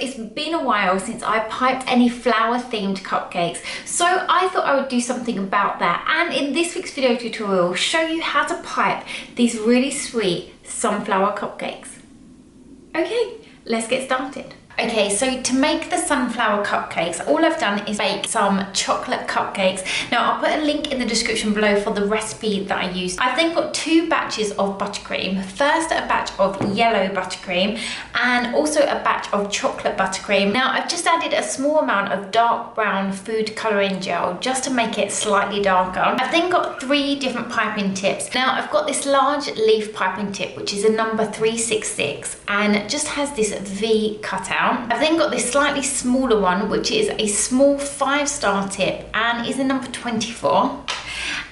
it's been a while since I piped any flower themed cupcakes, so I thought I would do something about that, and in this week's video tutorial show you how to pipe these really sweet sunflower cupcakes. Okay, let's get started. Okay, so to make the sunflower cupcakes, all I've done is bake some chocolate cupcakes. Now I'll put a link in the description below for the recipe that I used. I've then got 2 batches of buttercream. First a batch of yellow buttercream and also a batch of chocolate buttercream. Now I've just added a small amount of dark brown food colouring gel just to make it slightly darker. I've then got 3 different piping tips. Now I've got this large leaf piping tip which is a number 366 and it just has this V cutout. I've then got this slightly smaller one which is a small 5-star tip and is a number 24.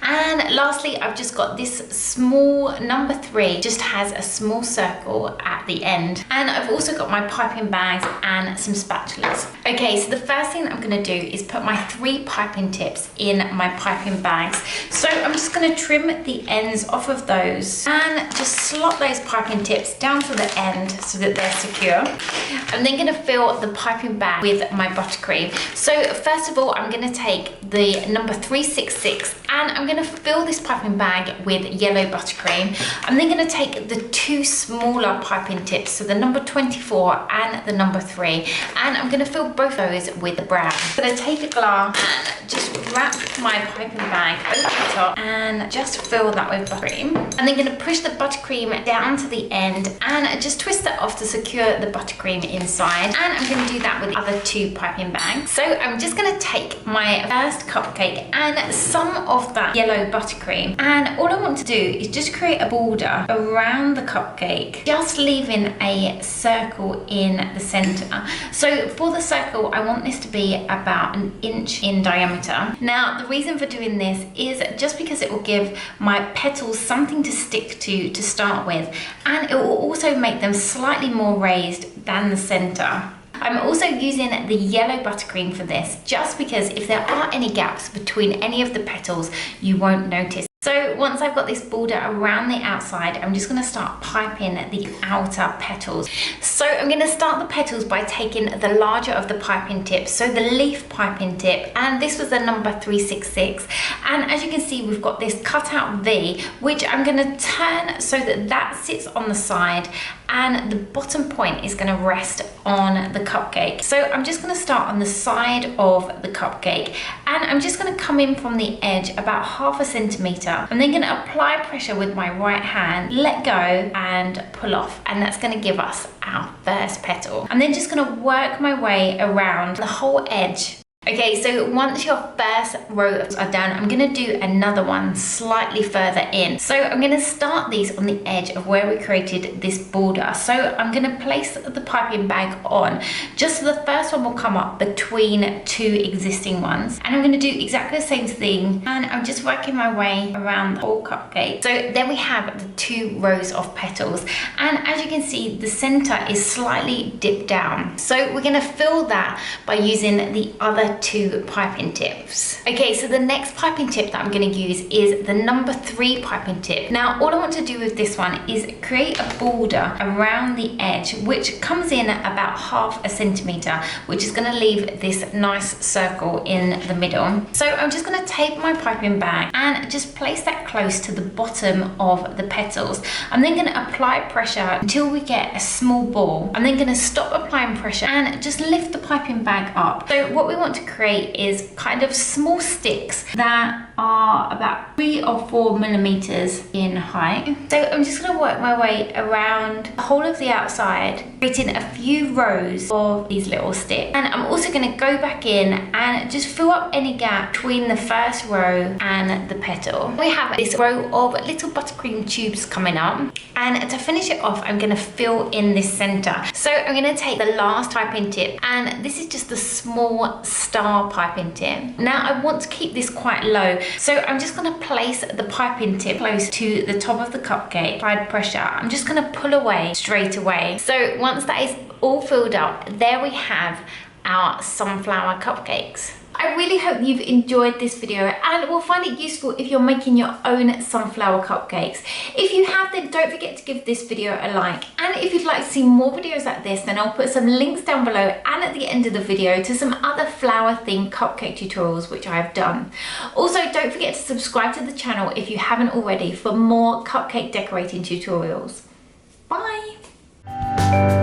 And lastly, I've just got this small number 3, just has a small circle at the end. And I've also got my piping bags and some spatulas. Okay, so the first thing that I'm gonna do is put my 3 piping tips in my piping bags. So I'm just gonna trim the ends off of those and just slot those piping tips down to the end so that they're secure. I'm then gonna fill the piping bag with my buttercream. So first of all, I'm gonna take the number 366 and I'm gonna fill this piping bag with yellow buttercream. I'm then gonna take the 2 smaller piping tips, so the number 24 and the number 3, and I'm gonna fill both those with the brown. I'm gonna take a glass and just wrap my piping bag over the top and just fill that with buttercream. I'm then gonna push the buttercream down to the end and just twist it off to secure the buttercream inside. And I'm gonna do that with the other 2 piping bags. So I'm just gonna take my first cupcake and some of that yellow buttercream, and all I want to do is just create a border around the cupcake, just leaving a circle in the center. So for the circle, I want this to be about 1 inch in diameter. Now the reason for doing this is just because it will give my petals something to stick to start with, and it will also make them slightly more raised than the center. I'm also using the yellow buttercream for this, just because if there are any gaps between any of the petals, you won't notice. So once I've got this border around the outside, I'm just gonna start piping the outer petals. So I'm gonna start the petals by taking the larger of the piping tips, so the leaf piping tip, and this was the number 366. And as you can see, we've got this cutout V, which I'm gonna turn so that that sits on the side and the bottom point is gonna rest on the cupcake. So I'm just gonna start on the side of the cupcake and I'm just gonna come in from the edge about 1/2 centimeter. I'm then gonna apply pressure with my right hand, let go and pull off, and that's gonna give us our first petal. I'm then just gonna work my way around the whole edge. Okay, so once your first row are done, I'm gonna do another one slightly further in. So I'm gonna start these on the edge of where we created this border. So I'm gonna place the piping bag on, just so the first one will come up between 2 existing ones. And I'm gonna do exactly the same thing, and I'm just working my way around the whole cupcake. So then we have the 2 rows of petals. And as you can see, the center is slightly dipped down. So we're gonna fill that by using the other 2 piping tips. Okay, so the next piping tip that I'm going to use is the number 3 piping tip. Now all I want to do with this one is create a border around the edge which comes in about 1/2 centimeter, which is going to leave this nice circle in the middle. So I'm just going to tape my piping bag and just place that close to the bottom of the petals. I'm then going to apply pressure until we get a small ball. I'm then going to stop applying pressure and just lift the piping bag up. So what we want to create is kind of small sticks that are about 3 or 4 millimeters in height. So I'm just going to work my way around the whole of the outside, creating a few rows of these little sticks. And I'm also going to go back in and just fill up any gap between the first row and the petal. We have this row of little buttercream tubes coming up, and to finish it off, I'm going to fill in this center. So I'm going to take the last piping tip, and this is just a small star piping tip. Now I want to keep this quite low, so I'm just going to place the piping tip close to the top of the cupcake. Apply pressure. I'm just going to pull away straight away. So once that is all filled up, there we have our sunflower cupcakes. I really hope you've enjoyed this video and will find it useful if you're making your own sunflower cupcakes. If you have, then don't forget to give this video a like, and if you'd like to see more videos like this, then I'll put some links down below and at the end of the video to some other flower themed cupcake tutorials which I've done. Also, don't forget to subscribe to the channel if you haven't already for more cupcake decorating tutorials. Bye!